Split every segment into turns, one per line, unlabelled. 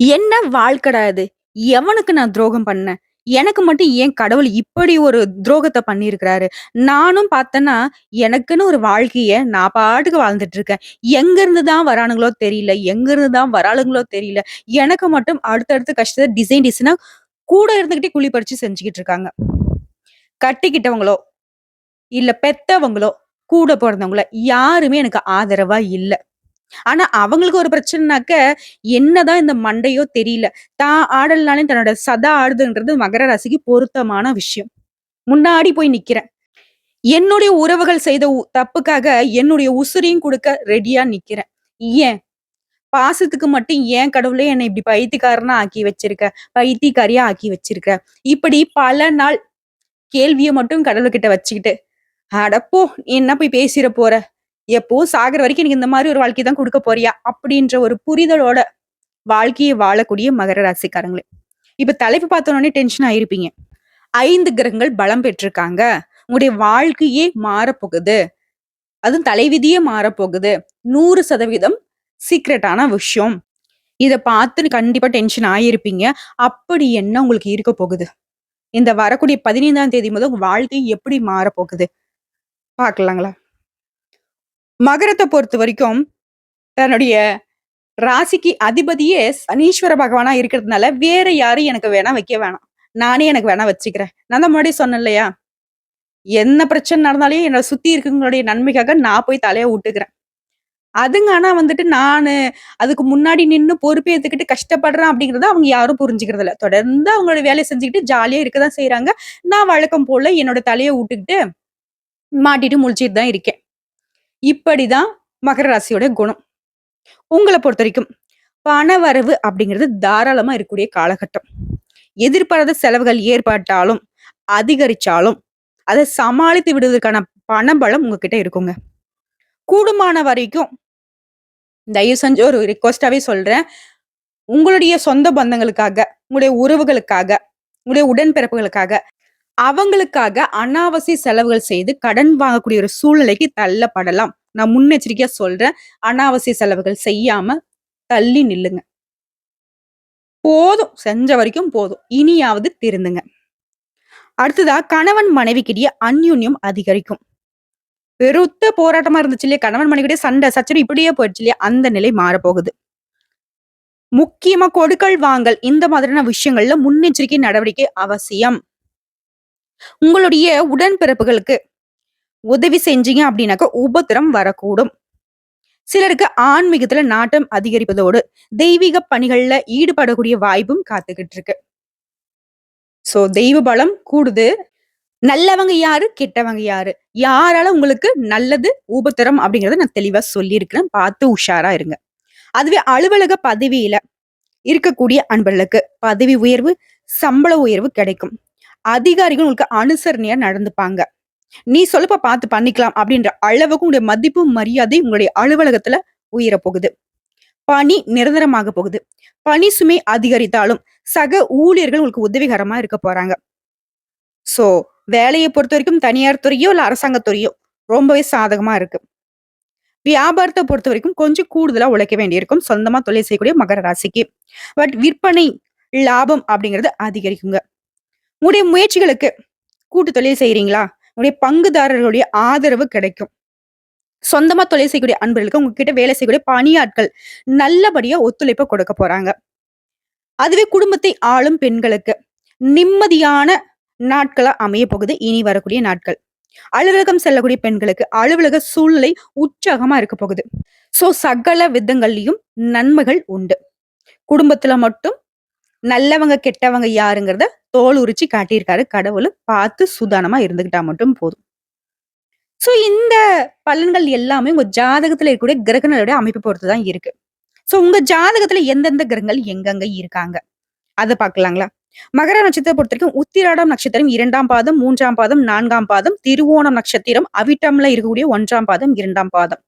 என்ன வாழ்க்கடா இது? எவனுக்கு நான் துரோகம் பண்ணேன்? எனக்கு மட்டும் ஏன் கடவுள் இப்படி ஒரு துரோகத்த பண்ணியிருக்கிறாரு? நானும் பார்த்தேன்னா, எனக்குன்னு ஒரு வாழ்க்கைய நான் பாட்டுக்கு வாழ்ந்துட்டு இருக்கேன். எங்கருந்து தான் வரானுங்களோ தெரியல. எங்கருந்து தான் வராளுங்களோ தெரியல. எனக்கு மட்டும் அடுத்தடுத்து கஷ்டத்த டிசைன் டிசைனா கூட இருந்துகிட்டே குழி பறிச்சு செஞ்சுகிட்டு இருக்காங்க. கட்டிக்கிட்டவங்களோ, இல்ல பெத்தவங்களோ, கூட பொறந்தவங்களோ யாருமே எனக்கு ஆதரவா இல்ல. ஆனா, அவங்களுக்கு ஒரு பிரச்சனைனாக்க, என்னதான் இந்த மண்டையோ தெரியல. தான் ஆடலனாலும் தன்னோட சதா ஆடுதுன்றது மகர ராசிக்கு பொருத்தமான விஷயம். முன்னாடி போய் நிக்கிறேன். என்னுடைய உறவுகள் செய்த தப்புக்காக என்னுடைய உசிரையும் குடுக்க ரெடியா நிக்கிறேன். ஏன்? பாசத்துக்கு மட்டும் ஏன் கடவுளே என்னை இப்படி பைத்தியக்காரனா ஆக்கி வச்சிருக்க? பைத்தியக்காரியா ஆக்கி வச்சிருக்க? இப்படி பல நாள் கேள்விய மட்டும் கடவுள்கிட்ட வச்சுக்கிட்டு, "அட போ! நீ என்ன போய் பேசிற போற? எப்பவும் சாகுற வரைக்கும் எனக்கு இந்த மாரி ஒரு வாழ்க்கை தான் குடுக்க போறியா?" அப்படின்ற ஒரு புரிதலோட வாழ்க்கைய வாழக்கூடிய மகர ராசிக்காரங்களே. இப்ப தலைப்பு பார்த்தோனே டென்ஷன் ஆயிருப்பீங்க. 5 கிரகங்கள் பலம் பெற்றிருக்காங்க. உங்களுடைய வாழ்க்கையே மாறப்போகுது. அதுவும் தலைவிதியே மாறப்போகுது. 100% சீக்ரெட்டான விஷயம். இத பார்த்து கண்டிப்பா டென்ஷன் ஆயிருப்பீங்க. அப்படி என்ன உங்களுக்கு இருக்க போகுது? இந்த வரக்கூடிய 15ஆம் தேதி முதல் உங்க வாழ்க்கை எப்படி மாறப்போகுது? பார்க்கலாங்களா? மகரத்த பொறுத்தவரைக்கும் தன்னுடைய ராசிக்கு அதிபதியே சனீஸ்வர பகவானா இருக்கிறதுனால, வேற யாரும் எனக்கு வேணா வைக்க வேணாம். நானே எனக்கு வேணா வச்சுக்கிறேன். நான் தான் முன்னாடியே சொன்னேன் இல்லையா? என்ன பிரச்சனை நடந்தாலும் என்ன சுத்தி இருக்கவங்களுடைய நன்மைக்காக நான் போய் தலைய வுட்டுக்கிறேன். அதுங்க ஆனா வந்துட்டு நானு அதுக்கு முன்னாடி நின்னு பொறுப்பேத்துக்கிட்டு கஷ்டப்படுறேன் அப்படிங்கிறத அவங்க யாரும் புரிஞ்சுக்கிறது இல்ல. தொடர்ந்து அவங்களோட வேலைய செஞ்சுக்கிட்டு ஜாலியா இருக்க தான் செய்றாங்க. நான் வழக்கம் போல என்னோட தலைய வுட்டுக்கிட்டு மாட்டிட்டு முழிச்சுட்டு தான் இருக்கேன். இப்படிதான் மகர ராசியோட குணம். உங்கள பொறுத்தவரைக்கும் பணவரவு அப்படிங்கிறது தாராளமா இருக்கக்கூடிய காலகட்டம். எதிர்பாராத செலவுகள் ஏற்பட்டாலும், அதிகரிச்சாலும், அத சமாளித்து விடுவதற்கான பணபலம் உங்ககிட்ட இருக்குங்க. கூடுமான வரைக்கும் தயவு செஞ்சு ஒரு ரிக்வெஸ்ட்டாவே சொல்றேன். உங்களுடைய சொந்த பந்தங்களுக்காக, உங்களுடைய உறவுகளுக்காக, உங்களுடைய உடன்பிறப்புகளுக்காக, அவங்களுக்காக அனாவசிய செலவுகள் செய்து கடன் வாங்கக்கூடிய ஒரு சூழ்நிலைக்கு தள்ளப்படலாம். நான் முன்னெச்சரிக்கையா சொல்றேன். அனாவசிய செலவுகள் செய்யாம தள்ளி நில்லுங்க. போதும். செஞ்ச வரைக்கும் போதும். இனியாவது திருந்துங்க. அடுத்ததா கணவன் மனைவிக்கிடையே அந்யோன்யம் அதிகரிக்கும். பெருத்த போராட்டமா இருந்துச்சு இல்லையா? கணவன் மனைவிக்கிடையே சண்டை, சச்சரவு இப்படியே போயிடுச்சு இல்லையா? அந்த நிலை மாறப்போகுது. முக்கியமா கொடுக்கல் வாங்கல் இந்த மாதிரியான விஷயங்கள்ல முன்னெச்சரிக்கை நடவடிக்கை அவசியம். உங்களுடைய உடன்பிறப்புகளுக்கு உதவி செஞ்சீங்க அப்படின்னாக்க உபத்திரம் வரக்கூடும். சிலருக்கு ஆன்மீகத்துல நாட்டம் அதிகரிப்பதோடு தெய்வீக பணிகள்ல ஈடுபடக்கூடிய வாய்ப்பும் காத்துக்கிட்டு இருக்கு. சோ தெய்வ பலம் கூடுது. நல்லவங்க யாரு? கெட்டவங்க யாரு? யாரால உங்களுக்கு நல்லது, உபத்திரம் அப்படிங்கிறத நான் தெளிவா சொல்லியிருக்கிறேன். பார்த்து உஷாரா இருங்க. அதுவே அலுவலக பதவியில இருக்கக்கூடிய அன்பர்களுக்கு பதவி உயர்வு, சம்பள உயர்வு கிடைக்கும். அதிகாரிகள் உங்களுக்கு அனுசரணையா நடந்துப்பாங்க. நீ சொல்லுப்பா பார்த்து பண்ணிக்கலாம் அப்படின்ற அளவுக்கு உங்களுடைய மதிப்பு, மரியாதை உங்களுடைய அலுவலகத்துல உயரப் போகுது. பணி நிரந்தரமாக போகுது. பணி சுமை அதிகரித்தாலும் சக ஊழியர்கள் உங்களுக்கு உதவிகரமா இருக்க போறாங்க. சோ வேலைய பொறுத்தவரைக்கும் தனியார் துறையோ, இல்ல அரசாங்கத் துறையோ ரொம்பவே சாதகமா இருக்கு. வியாபாரத்த பொறுத்தவரைக்கும் கொஞ்சம் கூடுதலா உழைக்க வேண்டியிருக்கும். சொந்தமா தொழில் செய்யக்கூடிய மகர ராசிக்கு. பட் விற்பனை, லாபம் அப்படிங்கிறது அதிகரிக்குங்க. உங்களுடைய முயற்சிகளுக்கு கூட்டு தொழில் செய்றீங்களா? உங்களுடைய பங்குதாரர்களுடைய ஆதரவு கிடைக்கும். சொந்தமா தொழில் செய்யக்கூடிய அன்பர்களுக்கு உங்ககிட்ட வேலை செய்யக்கூடிய பணியாட்கள் நல்லபடியா ஒத்துழைப்பு கொடுக்க போறாங்க. அதுவே குடும்பத்தை ஆளும் பெண்களுக்கு நிம்மதியான நாட்களா அமைய போகுது இனி வரக்கூடிய நாட்கள். அலுவலகம் செல்லக்கூடிய பெண்களுக்கு அலுவலக சூழ்நிலை உற்சாகமா இருக்க போகுது. சோ சகல விதங்கள்லயும் நன்மைகள் உண்டு. குடும்பத்துல மட்டும் நல்லவங்க கெட்டவங்க யாருங்கிறத தோல் உரிச்சு காட்டியிருக்காரு கடவுள். பார்த்து சூதானமா இருந்துகிட்டா மட்டும் போதும். சோ இந்த பலன்கள் எல்லாமே உங்க ஜாதகத்துல இருக்கக்கூடிய கிரகங்களுடைய அமைப்பு பொறுத்து தான் இருக்கு. சோ உங்க ஜாதகத்துல எந்தெந்த கிரகங்கள் எங்கெங்க இருக்காங்க? அத பார்க்கலாங்களா? மகர நட்சத்திரத்த பொறுத்தவரைக்கும் உத்திராடம் நட்சத்திரம் 2ஆம் பாதம், 3ஆம் பாதம், 4ஆம் பாதம், திருவோணம் நட்சத்திரம், அவிட்டம்ல இருக்கக்கூடிய 1ஆம் பாதம், 2ஆம் பாதம்.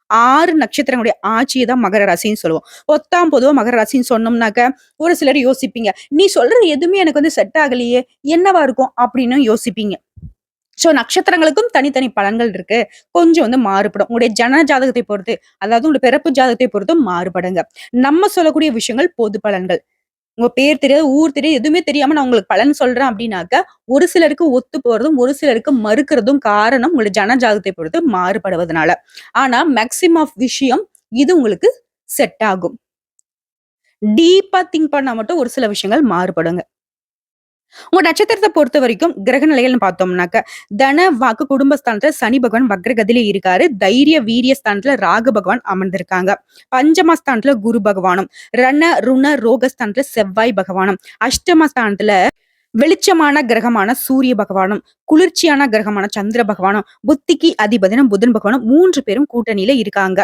6 நட்சத்திரங்களுடைய ஆட்சிய தான் மகர ராசின்னு சொல்லுவோம். பொதுவா மகர ராசின்னு சொன்னோம்னாக்க, ஒரு சிலர் யோசிப்பீங்க. "நீ சொல்றது எதுவுமே எனக்கு வந்து செட் ஆகலையே! என்னவா இருக்கும்?" அப்படின்னு யோசிப்பீங்க. சோ நட்சத்திரங்களுக்கும் தனித்தனி பலன்கள் இருக்கு. கொஞ்சம் மாறுபடும். உங்களுடைய ஜனன ஜாதகத்தை பொறுத்து, அதாவது உங்களுடைய பிறப்பு ஜாதகத்தை பொறுத்தும் மாறுபடுங்க. நம்ம சொல்லக்கூடிய விஷயங்கள் பொது பலன்கள். உங்க பேர் தெரியாது, ஊர் தெரியாது, எதுவுமே தெரியாம நான் உங்களுக்கு பலன் சொல்றேன் அப்டின்னாக்க, ஒரு சிலருக்கு ஒத்து போறதும், ஒரு சிலருக்கு மறுக்கிறதும் காரணம் உங்களுடைய ஜனன ஜாதகத்தை பொறுத்து மாறுபடுவதனால. ஆனா மேக்ஸிமம் ஆஃப் விஷயம் இது உங்களுக்கு செட் ஆகும். டீப்பா திங்க் பண்ணா மட்டும் ஒரு சில விஷயங்கள் மாறுபடுங்க. உங்க நட்சத்திரத்த பொறுத்தவரைக்கும் கிரக நிலைகள்னு பார்த்தோம்னாக்க, தன, வாக்கு, குடும்பஸ்தானத்துல சனி பகவான் வக்ரகதியில இருக்காரு. தைரிய, வீரிய ஸ்தானத்துல ராகு பகவான் அமர்ந்திருக்காங்க. பஞ்சமஸ்தானத்துல குரு பகவானும், ரண, ருண, ரோகஸ்தானத்துல செவ்வாய் பகவானும், அஷ்டமஸ்தானத்துல வெளிச்சமான கிரகமான சூரிய பகவானும், குளிர்ச்சியான கிரகமான சந்திர பகவானும், புத்திக்கு அதிபதியான புதன் பகவானும் 3 பேரும் கூட்டணியில இருக்காங்க.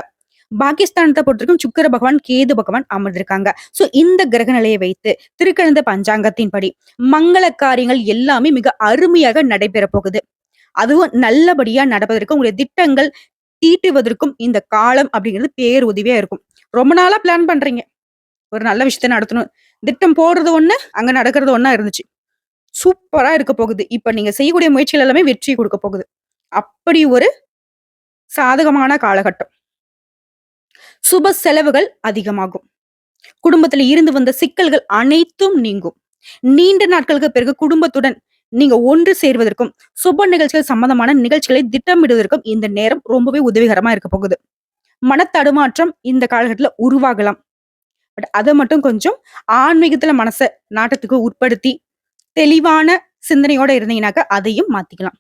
பாகிஸ்தானத்தை பொறுத்தவரைக்கும் சுக்கிர பகவான், கேது பகவான் அமர்ந்திருக்காங்க. சோ இந்த கிரக நிலையை வைத்து திருக்கணித பஞ்சாங்கத்தின்படி மங்கள காரியங்கள் எல்லாமே மிக அருமையாக நடைபெற போகுது. அதுவும் நல்லபடியா நடப்பதற்கு உங்களுடைய திட்டங்கள் தீட்டுவதற்கும் இந்த காலம் அப்படிங்கிறது பேர் உதவியா இருக்கும். ரொம்ப நாளா பிளான் பண்றீங்க. ஒரு நல்ல விஷயத்த நடத்தணும். திட்டம் போடுறது ஒண்ணு, அங்க நடக்கிறது ஒண்ணா இருந்துச்சு. சூப்பரா இருக்க போகுது. இப்ப நீங்க செய்யக்கூடிய முயற்சிகள் எல்லாமே வெற்றி குடுக்க போகுது. அப்படி ஒரு சாதகமான காலகட்டம். சுப செலவுகள் அதிகமாகும். குடும்பத்துல இருந்து வந்த சிக்கல்கள் அனைத்தும் நீங்கும். நீண்ட நாட்களுக்கு பிறகு குடும்பத்துடன் நீங்க ஒன்று சேர்வதற்கும், சுப நிகழ்ச்சிகள் சம்பந்தமான நிகழ்ச்சிகளை திட்டமிடுவதற்கும் இந்த நேரம் ரொம்பவே உதவிகரமா இருக்க போகுது. மனத்தடுமாற்றம் இந்த காலகட்டத்துல உருவாகலாம். பட் அத மட்டும் கொஞ்சம் ஆன்மீகத்துல மனச நாட்டத்துக்கு உட்படுத்தி, தெளிவான சிந்தனையோட இருந்தீங்கன்னாக்க அதையும் மாத்திக்கலாம்.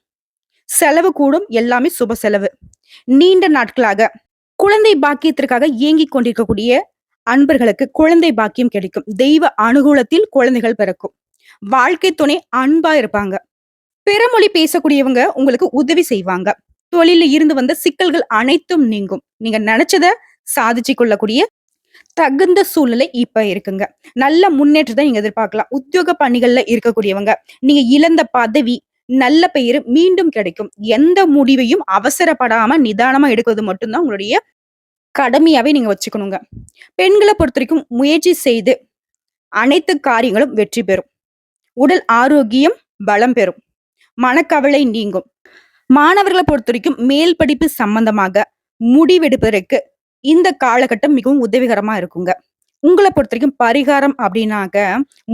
செலவு கூடும், எல்லாமே சுப செலவு. நீண்ட நாட்களாக குழந்தை பாக்கியத்திற்காக ஏங்கிக் கொண்டிருக்கக்கூடிய அன்பர்களுக்கு குழந்தை பாக்கியம் கிடைக்கும். தெய்வ அனுகூலத்தில் குழந்தைகள் பிறக்கும். வாழ்க்கை துணை அன்பா இருப்பாங்க. பிறமொழி பேசக்கூடியவங்க உங்களுக்கு உதவி செய்வாங்க. தொழில இருந்து வந்த சிக்கல்கள் அனைத்தும் நீங்கும். நீங்க நினைச்சத சாதிச்சு கொள்ளக்கூடிய தகுந்த சூழ்நிலை இப்ப இருக்குங்க. நல்ல முன்னேற்றத்தை நீங்க எதிர்பார்க்கலாம். உத்தியோக பணிகள்ல இருக்கக்கூடியவங்க, நீங்க இழந்த பதவி, நல்ல பெயரு மீண்டும் கிடைக்கும். எந்த முடிவையும் அவசரப்படாம நிதானமா எடுக்கிறது மட்டும்தான் உங்களுடைய கடமையாவே நீங்க வச்சுக்கணுங்க. பெண்களை பொறுத்தவரைக்கும் முயற்சி செய்து அனைத்து காரியங்களும் வெற்றி பெறும். உடல் ஆரோக்கியம் பலம் பெறும். மனக்கவலை நீங்கும். மாணவர்களை பொறுத்தவரைக்கும் மேல் படிப்பு சம்பந்தமாக முடிவெடுப்பதற்கு இந்த காலகட்டம் மிகவும் உதவிகரமா இருக்குங்க. உங்கள பொறுத்தவரைக்கும் பரிகாரம் அப்படின்னாக்க,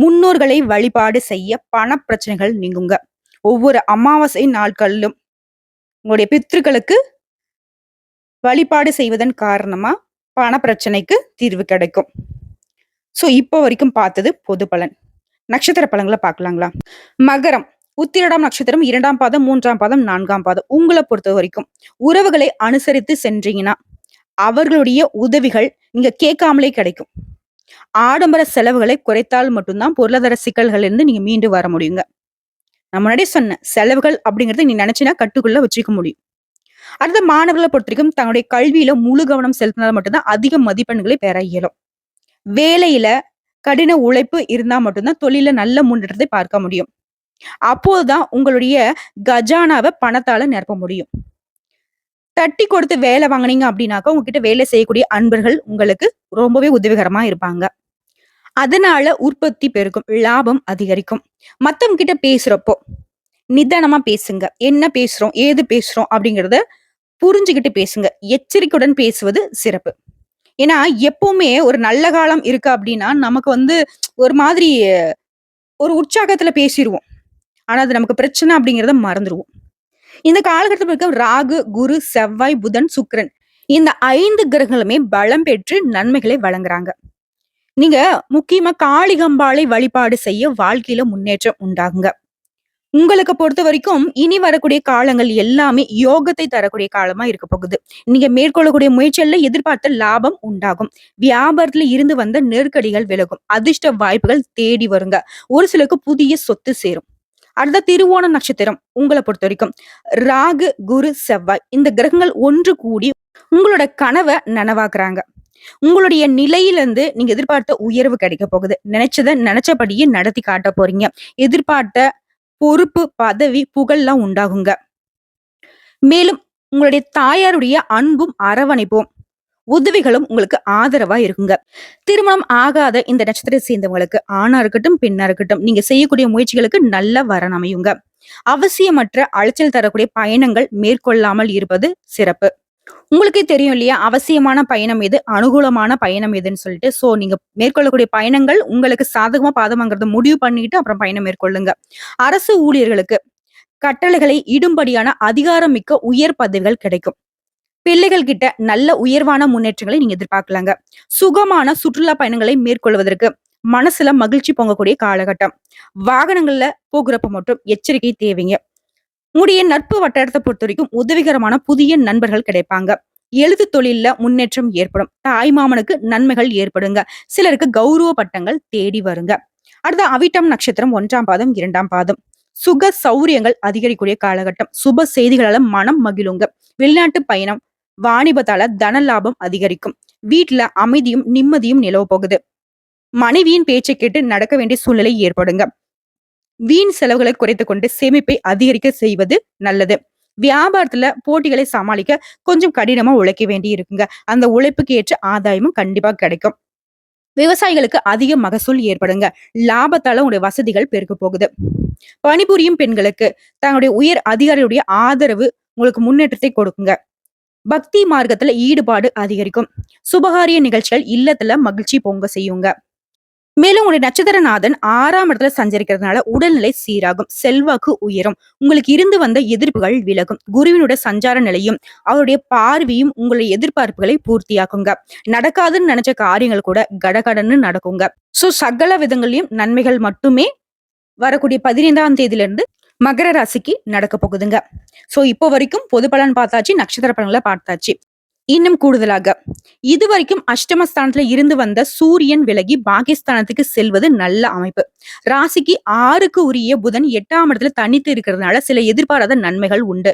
முன்னோர்களை வழிபாடு செய்ய பண பிரச்சனைகள் நீங்குங்க. ஒவ்வொரு அமாவாசை நாட்களிலும் உங்களுடைய பித்ருக்களுக்கு வழிபாடு செய்வதன் காரணமா பண பிரச்சனைக்கு தீர்வு கிடைக்கும். சோ இப்போ வரைக்கும் பார்த்தது பொது பலன். நட்சத்திர பலன்களை பார்க்கலாங்களா? மகரம், உத்திரடாம் நட்சத்திரம் 2ஆம் பாதம், 3ஆம் பாதம், 4ஆம் பாதம். உங்கள பொறுத்த வரைக்கும் உறவுகளை அனுசரித்து சென்றீங்கன்னா, அவர்களுடைய உதவிகள் நீங்க கேட்காமலே கிடைக்கும். ஆடம்பர செலவுகளை குறைத்தால் மட்டும்தான் பொருளாதார சிக்கல்கள் இருந்து நீங்க மீண்டு வர முடியுங்க. நான் முன்னாடியே சொன்னேன், செலவுகள் அப்படிங்கறத நீ நினைச்சினா கட்டுக்குள்ள வச்சுக்க முடியும். அடுத்த மாணவர்களை பொறுத்த வரைக்கும் தன்னுடைய கல்வியில முழு கவனம் செலுத்தினால் மட்டும்தான் அதிக மதிப்பெண்களை பெற இயலும். வேலையில கடின உழைப்பு இருந்தா மட்டும்தான் தொழில நல்ல முன்னேற்றத்தை பார்க்க முடியும். அப்போதுதான் உங்களுடைய கஜானாவை பணத்தால நிரப்ப முடியும். தட்டி கொடுத்து வேலை வாங்குனீங்க அப்படின்னாக்கா, உங்ககிட்ட வேலை செய்யக்கூடிய அன்பர்கள் உங்களுக்கு ரொம்பவே உதவிகரமா இருப்பாங்க. அதனால உற்பத்தி பெருகும், லாபம் அதிகரிக்கும். மத்தவங்க கிட்ட பேசுறப்போ நிதானமா பேசுங்க. என்ன பேசுறோம், ஏது பேசுறோம் அப்படிங்கிறத புரிஞ்சுகிட்டு பேசுங்க. எச்சரிக்கையுடன் பேசுவது சிறப்பு. ஏன்னா எப்பவுமே ஒரு நல்ல காலம் இருக்கு அப்படின்னா, நமக்கு ஒரு மாதிரி ஒரு உற்சாகத்துல பேசிருவோம். ஆனா அது நமக்கு பிரச்சனை அப்படிங்கிறத மறந்துருவோம். இந்த காலகட்டத்துல இருக்க ராகு, குரு, செவ்வாய், புதன், சுக்கிரன் இந்த 5 கிரகங்களுமே பலம் பெற்று நன்மைகளை வழங்குறாங்க. நீங்க முக்கியமா காளிகம்பாளை வழிபாடு செய்ய வாழ்க்கையில முன்னேற்றம் உண்டாகுங்க. உங்களுக்கு பொறுத்த வரைக்கும் இனி வரக்கூடிய காலங்கள் எல்லாமே யோகத்தை தரக்கூடிய காலமா இருக்க போகுது. நீங்க மேற்கொள்ளக்கூடிய முயற்சிகள்ல எதிர்பார்த்த லாபம் உண்டாகும். வியாபாரத்துல இருந்து வந்த நெருக்கடிகள் விலகும். அதிர்ஷ்ட வாய்ப்புகள் தேடி வருங்க. ஒரு சிலருக்கு புதிய சொத்து சேரும். அடுத்த திருவோண நட்சத்திரம் உங்களை பொறுத்த வரைக்கும் ராகு, குரு, செவ்வாய் இந்த கிரகங்கள் ஒன்று கூடி உங்களோட கனவை நனவாக்குறாங்க. உங்களுடைய நிலையிலிருந்து நீங்க எதிர்பார்த்த உயர்வு கிடைக்க போகுது. நினைச்சத நினைச்சபடியே நடத்தி காட்ட போறீங்க. எதிர்பார்த்த பொறுப்பு, பதவி, புகழ்லாம் உண்டாகுங்க. மேலும் உங்களுடைய தாயாருடைய அன்பும் அரவணைப்பும் உதவிகளும் உங்களுக்கு ஆதரவா இருக்குங்க. திருமணம் ஆகாத இந்த நட்சத்திரத்தை சேர்ந்தவங்களுக்கு ஆணா இருக்கட்டும், பெண்ணா இருக்கட்டும், நீங்க செய்யக்கூடிய முயற்சிகளுக்கு நல்ல வரன் அமையுங்க. அவசியமற்ற அலைச்சல் தரக்கூடிய பயணங்கள் மேற்கொள்ளாமல் இருப்பது சிறப்பு. உங்களுக்கே தெரியும் இல்லையா? அவசியமான பயணம் எது? அனுகூலமான பயணம் எதுன்னு சொல்லிட்டு. நீங்க மேற்கொள்ளக்கூடிய பயணங்கள் உங்களுக்கு சாதகமா, பாதகமாங்கிறத முடிவு பண்ணிட்டு அப்புறம் பயணம் மேற்கொள்ளுங்க. அரசு ஊழியர்களுக்கு கட்டளைகளை இடும்படியான அதிகாரமிக்க உயர் பதவிகள் கிடைக்கும். பிள்ளைகள் கிட்ட நல்ல உயர்வான முன்னேற்றங்களை நீங்க எதிர்பார்க்கலாங்க. சுகமான சுற்றுலா பயணங்களை மேற்கொள்வதற்கு மனசுல மகிழ்ச்சி பொங்கக்கூடிய காலகட்டம். வாகனங்கள்ல போகிறப்ப மட்டும் எச்சரிக்கை தேவைங்க. உங்களுடைய நட்பு வட்டாரத்தை பொறுத்த வரைக்கும் உதவிகரமான புதிய நண்பர்கள் கிடைப்பாங்க. எழுத்து தொழில்ல முன்னேற்றம் ஏற்படும். தாய் மாமனுக்கு நன்மைகள் ஏற்படுங்க. சிலருக்கு கௌரவ பட்டங்கள் தேடி வருங்க. அடுத்த அவிட்டம் நட்சத்திரம் 1ஆம் பாதம் 2ஆம் பாதம். சுக சௌரியங்கள் அதிகரிக்கூடிய காலகட்டம். சுப செய்திகளால மனம் மகிழுங்க. வெளிநாட்டு பயணம், வாணிபத்தால தன லாபம் அதிகரிக்கும். வீட்டுல அமைதியும் நிம்மதியும் நிலவ போகுது. மனைவியின் பேச்சை கேட்டு நடக்க வேண்டிய சூழ்நிலை ஏற்படுங்க. வீண் செலவுகளை குறைத்துக் கொண்டு சேமிப்பை அதிகரிக்க செய்வது நல்லது. வியாபாரத்துல போட்டிகளை சமாளிக்க கொஞ்சம் கடினமா உழைக்க வேண்டி இருக்குங்க. அந்த உழைப்புக்கு ஏற்ற ஆதாயமும் கண்டிப்பா கிடைக்கும். விவசாயிகளுக்கு அதிக மகசூல் ஏற்படுங்க. லாபத்தால உங்களுடைய வசதிகள் பெருக்க போகுது. பணிபுரியும் பெண்களுக்கு தங்களுடைய உயர் அதிகாரியுடைய ஆதரவு உங்களுக்கு முன்னேற்றத்தை கொடுக்குங்க. பக்தி மார்க்கத்துல ஈடுபாடு அதிகரிக்கும். சுபகாரிய நிகழ்ச்சிகள் இல்லத்துல மகிழ்ச்சி பொங்க செய்யுங்க. மேலும் உங்களுடைய நட்சத்திரநாதன் 6ஆம் இடத்துல சஞ்சரிக்கிறதுனால உடல்நிலை சீராகும். செல்வாக்கு உயரும். உங்களுக்கு இருந்து வந்த எதிர்ப்புகள் விலகும். குருவினுடைய சஞ்சார நிலையும் அவருடைய பார்வையும் உங்களுடைய எதிர்பார்ப்புகளை பூர்த்தியாக்குங்க. நடக்காதுன்னு நினைச்ச காரியங்கள் கூட கடகடன்னு நடக்குங்க. சகல விதங்களையும் நன்மைகள் மட்டுமே வரக்கூடிய 15ஆம் தேதியிலிருந்து மகர ராசிக்கு நடக்க போகுதுங்க. இப்போ வரைக்கும் பொது பலன் பார்த்தாச்சு, நட்சத்திர பலன்களை பார்த்தாச்சு. இன்னும் கூடுதலாக இதுவரைக்கும் அஷ்டமஸ்தானத்துல இருந்து வந்த சூரியன் விலகி பாகிஸ்தானத்துக்கு செல்வது நல்ல அமைப்பு. ராசிக்கு 6க்கு உரிய புதன் 8ஆம் இடத்துல தனித்து இருக்கிறதுனால சில எதிர்பாராத நன்மைகள் உண்டு.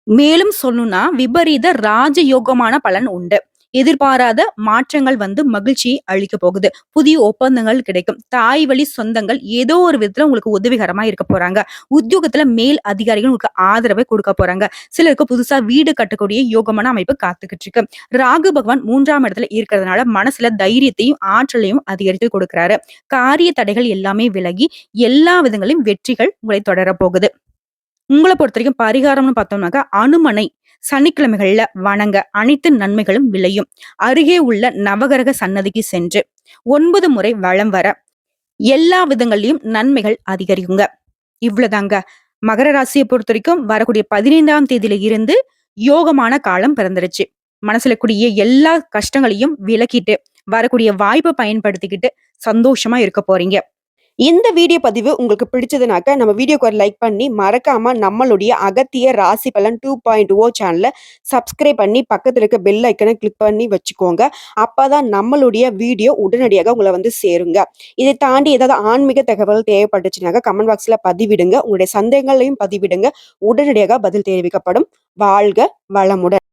மேலும் சொல்லணும்னா விபரீத ராஜயோகமான பலன் உண்டு. எதிர்பாராத மாற்றங்கள் வந்து மகிழ்ச்சியை அளிக்க போகுது. புதிய ஒப்பந்தங்கள் கிடைக்கும். தாய் வழி சொந்தங்கள் ஏதோ ஒரு விதத்துல உங்களுக்கு உதவிகரமா இருக்க போறாங்க. உத்தியோகத்துல மேல் அதிகாரிகள் உங்களுக்கு ஆதரவை கொடுக்க போறாங்க. சிலருக்கு புதுசா வீடு கட்டக்கூடிய யோகமான அமைப்பு காத்துக்கிட்டு இருக்கு. ராகு பகவான் 3ஆம் இடத்துல இருக்கிறதுனால மனசுல தைரியத்தையும் ஆற்றலையும் அதிகரித்து கொடுக்கிறாரு. காரிய தடைகள் எல்லாமே விலகி எல்லா விதங்களிலும் வெற்றிகள் உங்களை தொடர போகுது. உங்களை பொறுத்த வரைக்கும் பரிகாரம்னு பார்த்தோம்னாக்கா அனுமனை சனிக்கிழமைகள்ல வணங்க அனைத்து நன்மைகளும் விளையும். அருகே உள்ள நவகிரக சன்னதிக்கு சென்று 9 முறை வலம் வர எல்லா விதங்கள்லயும் நன்மைகள் அதிகரிக்குங்க. இவ்வளவுதாங்க. மகர ராசியை பொறுத்த வரைக்கும் வரக்கூடிய 15ஆம் தேதியில இருந்து யோகமான காலம் பிறந்துருச்சு. மனசுல கூடிய எல்லா கஷ்டங்களையும் விலக்கிட்டு வரக்கூடிய வாய்ப்பை பயன்படுத்திக்கிட்டு சந்தோஷமா இருக்க போறீங்க.
இந்த வீடியோ பதிவு உங்களுக்கு பிடிச்சதுனாக்க நம்ம வீடியோக்கு ஒரு லைக் பண்ணி மறக்காம நம்மளுடைய அகத்திய ராசி பலன் 2.0 சேனலை சப்ஸ்கிரைப் பண்ணி பக்கத்துல இருக்க பெல் ஐக்கனை கிளிக் பண்ணி வச்சுக்கோங்க. அப்பதான் நம்மளுடைய வீடியோ உடனடியாக உங்களை வந்து சேருங்க. இதை தாண்டி ஏதாவது ஆன்மீக தகவல் தேவைப்பட்டுச்சுனாக்க கமெண்ட் பாக்ஸ்ல பதிவிடுங்க. உங்களுடைய சந்தேகங்களையும் பதிவிடுங்க. உடனடியாக பதில் தெரிவிக்கப்படும். வாழ்க வளமுடன்.